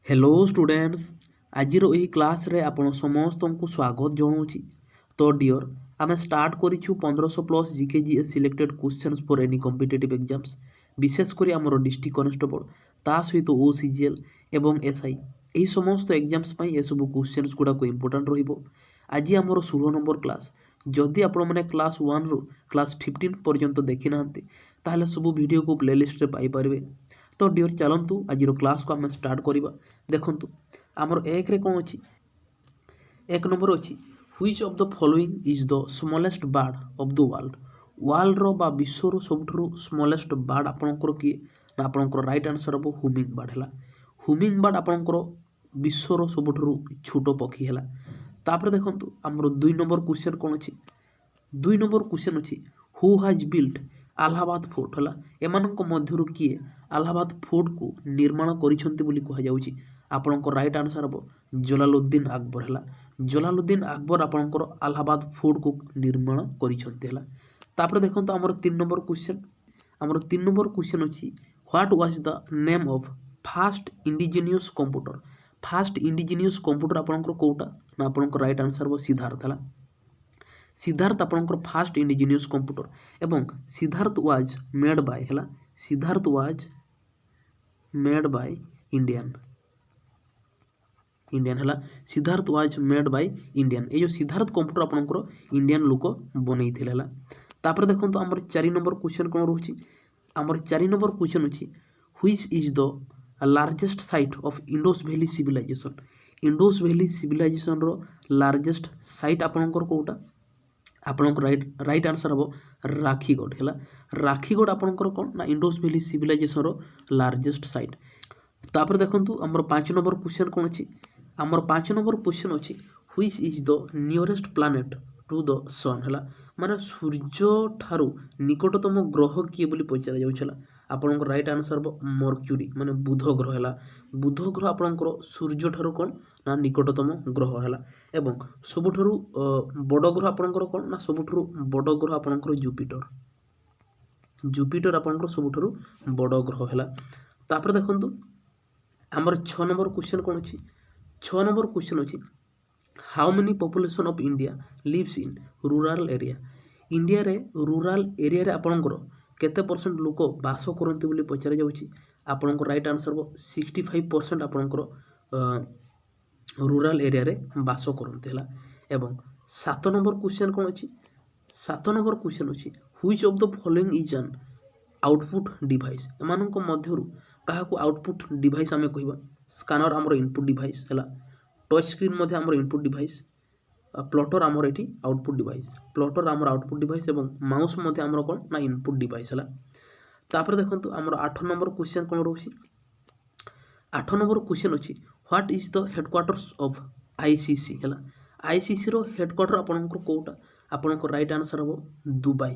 Hello students आज class रे आपण समस्त को स्वागत जनाऊँगी। तो डियर आम स्टार्ट करूँ 1500+ GK GS selected questions for any competitive exams विशेषकर आमर डिस्ट्रिक्ट कनेस्टेबल ता सहित ओसीजीएल एवं एसआई यही समस्त एग्जाम्स ये सब क्वेश्चंस गुड़ाक इंपोर्टाट रज आमर 16 नंबर क्लास जदि आपण मैंने क्लास 1 रु क्लास 15 पर्यंत देखी ना ताहले सब वीडियो को प्लेलिस्ट रे पाइपर। तो डियर चलतु आज क्लास को आम स्टार्ट करवा। देखु आमर एक रे कौन अच्छी एक नंबर अच्छी which of the following is the smallest bird of the world. World रो बा विश्वर सबुठु स्मॉलेस्ट बर्ड आपणकर किए ना आपणकर राइट आंसर हम हुमिंग बर्ड है। हुमिंग बर्ड आपणकर विश्वर सबुठु छोट पक्षी है। तापर देखंतु आमर 2 नंबर क्वेश्चन कौन अच्छी 2 नंबर क्वेश्चन अच्छी हु हैज बिल्ट आलाहाबाद फोर्ट है। एमानक मध्यरु किए आलाहाबाद फोर्ट को निर्माण करिसेंती बोली कहा जाउची। आपणकर राइट आंसर हम जलालुद्दीन अकबर है। जलालुद्दीन अकबर आपणकर आलाहाबाद फोर्ट को निर्माण करिसेंती है। तापर देखंतु आमर 3 नंबर क्वेश्चन आमर 3 नंबर क्वेश्चन अच्छी what was the name of fast indigenous computer. Fast indigenous computer आपणकर कोटा ना आपणकर राइट आंसर हम सिद्धार्थ है। सिद्धार्थ आपणकर फास्ट इंडिजिनियस कंप्यूटर एवं सिद्धार्थ वाज मेड बाय है। Siddharth was made by Indian है। Siddharth was made by Indian ये जो सिद्धार्थ कंप्यूटर आपणकर इंडियन लोक बनई है। तापर देखो आमर 4 नंबर क्वेश्चन कौन रोचे आमर 4 नंबर क्वेश्चन अच्छी which is the largest site of Indus Valley civilisation. Indus Valley civilisation रो लार्जेस्ट साइट आपणकर कोटा आपणकर राइट आंसर हम राखीगढ़ है। राखीगढ़ आपणकर कौन ना इंडोस वैली सिविलाइजेशन रो लार्जेस्ट साइट। तापर देखंतु आमर 5 नंबर क्वेश्चन कौन अच्छी आमर 5 नंबर क्वेश्चन अच्छी which is the nearest planet to the sun है। माने सूर्य ठारू निकटतम ग्रह किए बोली पचार जाउछला। आपणकर राइट आंसर हम मर्क्यूरी माने बुध ग्रह है। बुध ग्रह आपणकर सूर्य ठारू कौन ना निकटतम ग्रह है। एवं सबुठारू बड़ ग्रह आपणकर कौन ना सबुठारू बड़ ग्रह आपणकर जुपिटर। जुपिटर आपणकर सबुठारू बड़ ग्रह है। तापर देखंतु आमर 6 नंबर क्वेश्चन कौन अच्छी 6 नंबर क्वेश्चन अच्छी how many population of India lives in rural area. India रे रूरल एरिया रे आपणकर केते परसेंट लोक बास करते बोली पचार जाउची। आपणकर राइट आंसर हम 65% आपणकर रूरल एरिया रे बास करते है। एवं 7 नंबर क्वेश्चन कौन अच्छी 7 नंबर क्वेश्चन अच्छी which of the following is an output device. एमानक मध्यरु काहाकू आउटपुट डिवाइस आमे कहबा स्कैनर आमर इनपुट डिवाइस है। टच स्क्रीन मध्य आमर इनपुट डिवाइस प्लॉटर आमर एठी आउटपुट डिवाइस प्लॉटर आमर आउटपुट डिवाइस एवं माउस मध्य आमर कोन ना इनपुट डिवाइस है। तापर देखंतु आमर 8 नंबर क्वेश्चन कोन रोछि 8 नंबर क्वेश्चन अछि what is the headquarters of ICC है। आईसीसी रो हेडक्वार्टर आपनकर कोटा आपनकर राइट आंसर हम दुबई।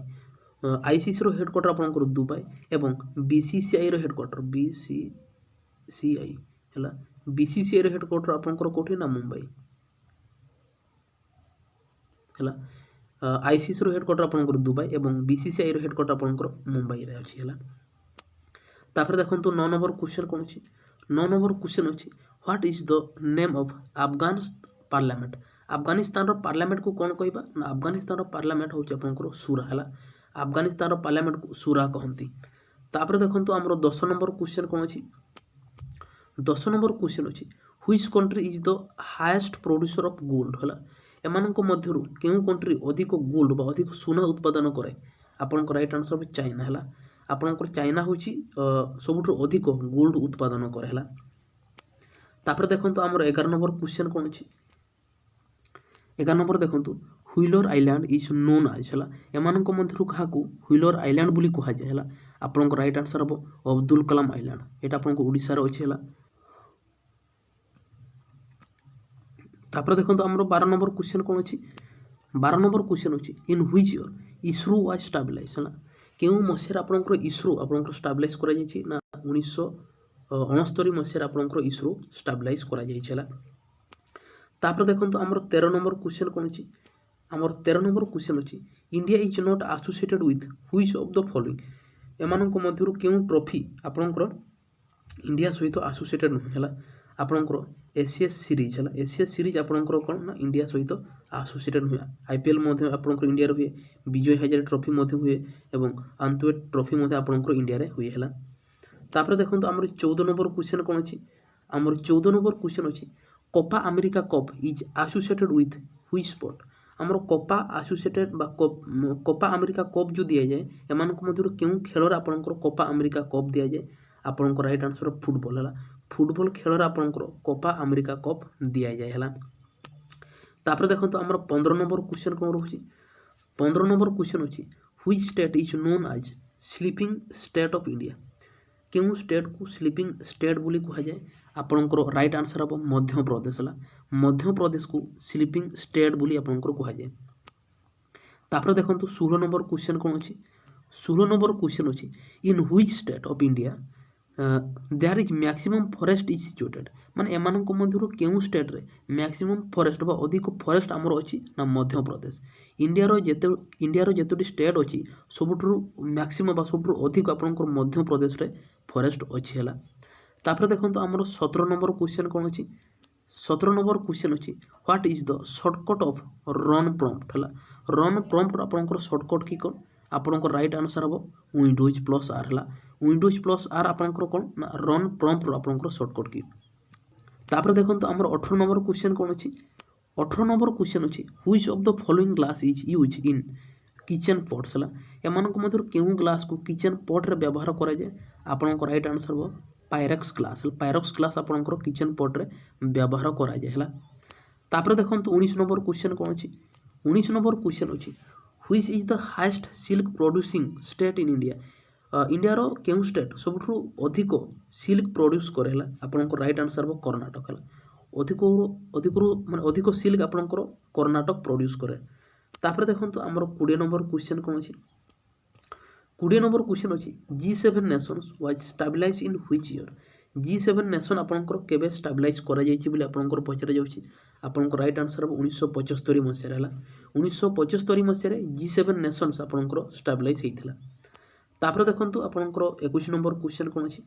आईसीसी रो हेडक्वार्टर आपनकर दुबई एवं बीसीसीआई रो हेडक्वार्टर बीसीसीआई है। बीसीसीआई रो हेडक्वार्टर आपनकर कोठी ना मुंबई है। आईसीसी रो हेडक्वार्टर आपनकर दुबई एवं बीसीसीआई रो हेडक्वार्टर आपनकर मुंबई रे अछि है। तापर देखंतु 9 नंबर क्वेश्चन कोन अछि 9 नंबर क्वेश्चन अछि what is the name of Afghan parliament. Afghanistan रो पार्लियामेंट को कौन कहबा ना अफगानिस्तान रो पार्लियामेंट होछि आपनकर सूरा है। अफगानिस्तान रो पार्लियामेंट को सूरा कहंती। तापर देखंतु हमरो 10 नंबर क्वेश्चन कोन अछि 10 नंबर क्वेश्चन अछि which country is the highest producer of gold है। एमानक मध्यरु केउ कंट्री अधिक गोल्ड बा अधिक सोना उत्पादन करे आपनकर राइट आंसर चाइना है। आपनकर चाइना होछि सबुठु अधिक गोल्ड उत्पादन करे है। तापर देखंतु हमर 11 नंबर क्वेश्चन कोन अछि 11 नंबर देखंतु Wheeler island is known as है। एमानक मध्यरु काहाकू व्हीलर आइलैंड बोली कहा जाय है। आपनकर राइट आंसर हम अब्दुल कलाम आइलैंड एटा आपनकर ओडिसा रे अछि है। तापर देखंतु हमर 12 नंबर क्वेश्चन कोन अछि 12 नंबर क्वेश्चन अछि in which year ISRO was stabilise है। केउ मसिया आपनकर इसरो आपनकर स्टैबलाइज करा जाय छी ना 1969 मसिया आपनकर इसरो स्टैबलाइज करा जाय छला। तापर देखंतु हमर 13 नंबर क्वेश्चन कोन अछि हमर 13 नंबर क्वेश्चन अछि India is not associated with which of the following. एमानक मध्यरु केउ ट्रॉफी आपनकर इंडिया सहित एसोसिएटेड न है। ଆପଣଙ୍କର एसीएस सीरीज है एसीएस सीरीज आपंकर कौन ना इंडिया सहित आसोसिएटेड हुए आईपीएल आपंकर इंडिया हुए विजय हजारे ट्रॉफी हुए और आंतुएट ट्रॉफी आपंकर इंडिया हुए है तापर देखो आम 14 नंबर क्वेश्चन कौन अच्छी आम 14 नंबर क्वेश्चन अच्छी Copa America cup is associated with हुई स्पोर्ट आमर Copa associated Copa America cup जो दि जाए एम क्यों खेल आपंकर कोपा अमेरिका कप दि जाए आपंकर राइट आंसर फुटबॉल है फुटबॉल खेल आपंकर कोपा अमेरिका कप दि जाए है तापर देखो आमर 15 नंबर क्वेश्चन कौन रोचे 15 नंबर क्वेश्चन अच्छी which state is known as sleeping state of India क्यों स्टेट को स्लीपिंग स्टेट बोली कह जाए आपंकर राइट आंसर हम मध्य प्रदेश है मध्य प्रदेश को स्लीपिंग स्टेट बोली आपंकर कह जाए तापर देखो 16 नंबर क्वेश्चन कौन अच्छी 16 नंबर क्वेश्चन अच्छी in which state of India there is maximum forest is situated माने एमानक मध्यरु केउ स्टेट रे मैक्सिमम फॉरेस्ट बा अधिक फॉरेस्ट आमर अछि ना मध्य प्रदेश इंडिया रो जेतोटी स्टेट अछि सबुठु मैक्सिमम बा सबुठु अधिक आपनकर मध्य प्रदेश रे फॉरेस्ट अछि हला तापर देखंतु आमर 17 नंबर क्वेश्चन कोन अछि 17 नंबर क्वेश्चन अछि what is the shortcut of run prompt हला रन प्रॉम्प्ट आपनकर शॉर्टकट की कोन आपनकर राइट आंसर हबो विंडोज प्लस आर हला विंडोज प्लस आर आपनकर कोन ना रन प्रॉम्प्ट आपनकर शॉर्टकट की तापर देखंतु आमर 18 नंबर क्वेश्चन कोन अछि 18 नंबर क्वेश्चन अछि which of the following glass is use in kitchen pots हला एमानक मधुर केउ ग्लास को किचन पॉट रे व्यवहार करा जाय आपनकर राइट आंसर हबो पायरेक्स ग्लास आपनकर किचन पॉट रे व्यवहार करा जाय हला तापर देखंतु 19 नंबर क्वेश्चन कोन अछि 19 नंबर क्वेश्चन अछि which is the highest silk producing state in India India रो केउ स्टेट सबुठु अधिक सिल्क प्रोड्यूस करेला आपनकर राइट आंसर हबो कर्नाटक हला अधिक माने अधिक सिल्क आपनकर कर्नाटक प्रोड्यूस करे तापर देखंतु हमर 20 नंबर क्वेश्चन कोन अछि 20 नंबर क्वेश्चन अछि G7 nations was stabilize in which year G7 nation आपनकर केबे स्टेबलाइज करा जायछि बोली आपनकर पचरा जाउछि आपनकर राइट आंसर हबो 1975 मसिया हला 1975 मसिया रे G7 नेशंस आपनकर स्टेबलाइज हेइथिला तापर देखंतु आपनकर 21 नंबर क्वेश्चन कोन अछि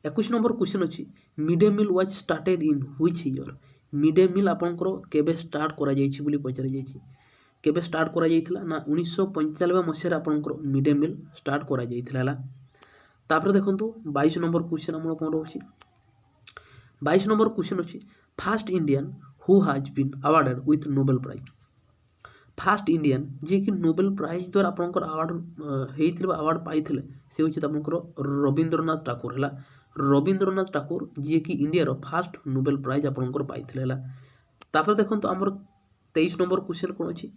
21 नंबर क्वेश्चन अछि mid day meal was started in which year mid day meal आपनकर केबे स्टार्ट करा जायछि बोली पचरा जायछि केबे स्टार्ट करा जायथिला ना 1995 मसिया रे आपनकर मिड डे मील स्टार्ट करा जायथिला हला तापर देखंतु 22 नंबर क्वेश्चन हमर कोन रहछि 22 नंबर क्वेश्चन अछि first Indian who has been awarded with Nobel prize first Indian जे कि नोबेल प्राइज द्वारा आपनकर अवार्ड हेइथिले अवार्ड पाइथिले से होछि आपनकर रविंद्रनाथ ठाकुर हला रविंद्रनाथ ठाकुर जे कि इंडिया रो फास्ट नोबेल प्राइज आपनकर पाइथिले हला तापर देखंतु हमर 23 नंबर क्वेश्चन कोन अछि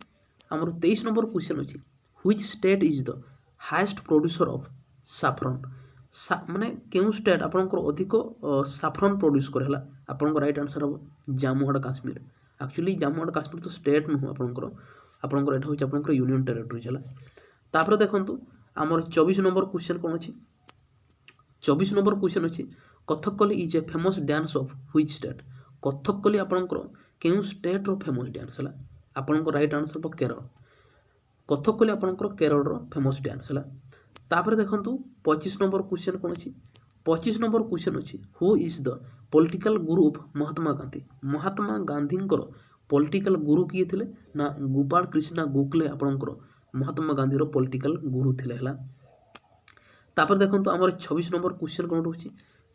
हमर 23 नंबर क्वेश्चन अछि which state is the highest producer of saffron माने केउ स्टेट आपनकर अधिक सैफरन प्रोड्यूस करे हला आपनकर राइट आंसर हबो Jammu and Kashmir actually Jammu and Kashmir तो स्टेट नु आपनकर एटा होछि आपनकर यूनियन टेरिटरी चला तापर देखंतु हमर 24 नंबर क्वेश्चन कोन अछि 24 नंबर क्वेश्चन अछि Kathakali is a famous dance of which state Kathakali आपनकर केउ स्टेट रो फेमस डांस हला आपनकर राइट आंसर हबो केरल कथकली आपनकर केरल रो फेमस डांस हला तापर देखंतु 25 नंबर क्वेश्चन कोन अछि 25 नंबर क्वेश्चन अछि who is the political Guru of Mahatma गांधींकर political गुरु किए थिले ना गोपाल कृष्ण गोखले आपनकर महात्मा गांधी रो पॉलिटिकल गुरु थिले हला तापर देखंतु हमर 26 नंबर क्वेश्चन कोन रहछि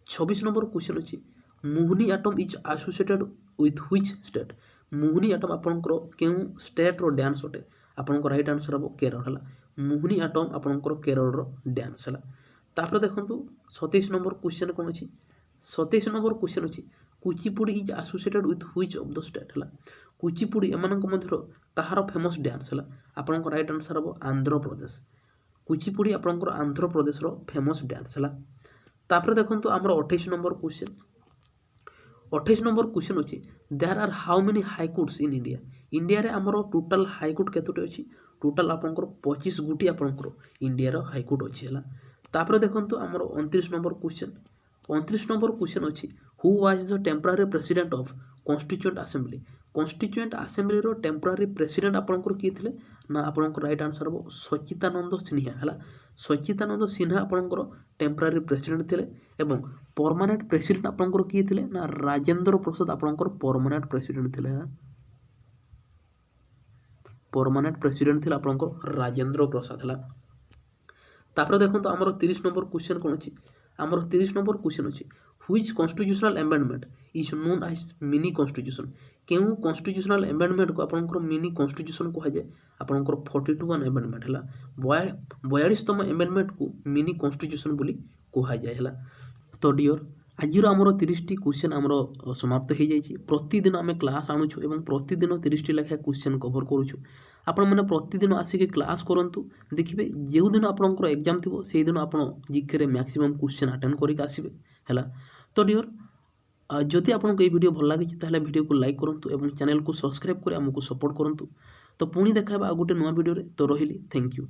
26 नंबर क्वेश्चन अछि Mohini atom is associated with which state Mohini atom आपनकर केउ स्टेट रो डांस अटे आपनकर राइट आंसर हबो केरल हला मोहिनी एटम आपनकर केरल रो डांस हला तापर देखंतु 27 नंबर क्वेश्चन कोन अछि 27 नंबर क्वेश्चन अछि Kuchipudi is associated with which of the state हला कुचिपुड़ी एमानक मध्यरो कहार फेमस डांस हला आपनकर राइट आंसर हबो आंध्र प्रदेश कुचिपुड़ी आपनकर आंध्र प्रदेश रो फेमस डांस हला तापर देखंतु हमर 28 नंबर क्वेश्चन 28 नंबर क्वेश्चन अछि there are how many high courts in India India रे हमर टोटल हाई कोर्ट केतोटे अछि टोटल आपनकर 25 गुटी आपनकर इंडिया रो हाई कोर्ट अछि हला तापर देखंतु हमर 29 नंबर क्वेश्चन 29 नंबर क्वेश्चन अछि who was the temporary president of constituent assembly रो टेम्पररी प्रेसिडेंट आपनकर की थिले ना आपनकर राइट आंसर हबो सच्चिदानंद सिन्हा हला सच्चिदानंद सिन्हा आपनकर टेम्पररी प्रेसिडेंट थिले ଏବଂ परमानेंट प्रेसिडेंट आपंकर किए थे ना राजेंद्र प्रसाद आपंकर परमानेंट प्रेसिडेंट थे परमानेंट प्रेसिडेंट थे आपंकर राजेंद्र प्रसाद है तापर देखो आमर 30 नंबर क्वेश्चन कौन अच्छी आमर 30 नंबर क्वेश्चन अच्छी which constitutional amendment is known as mini constitution क्यों कॉन्स्टिट्यूशनल एमेंडमेंट को आपंकर मिनी कॉन्स्टिट्यूशन कह जाए आपंकर 42 एमेंडमेंट है 42तम एमेंडमेंट को मिनी कॉन्स्टिट्यूशन बोली कह जाए तो डियर आज आमर 30टी क्वेश्चन आमर समाप्त हो जाए प्रतिदिन आम क्लास आणुछु एवं प्रतिदिन 30टी लेखा क्वेश्चन कवर करुछु आपण मैंने प्रतिदिन आसिक क्लास करूँ देखिए जो दिन आपंकर एग्जाम थी से दिन आप जीके मैक्सिमम क्वेश्चन अटेंड करके आसबे है तो डियर जदि आपको ये वीडियो भल लगी ताहले वीडियो को लाइक करूँ और चैनल को सब्सक्राइब कर आमको सपोर्ट करूँ तो पुणी देखा आ गोटे नुआ वीडियो तो रही थैंक यू।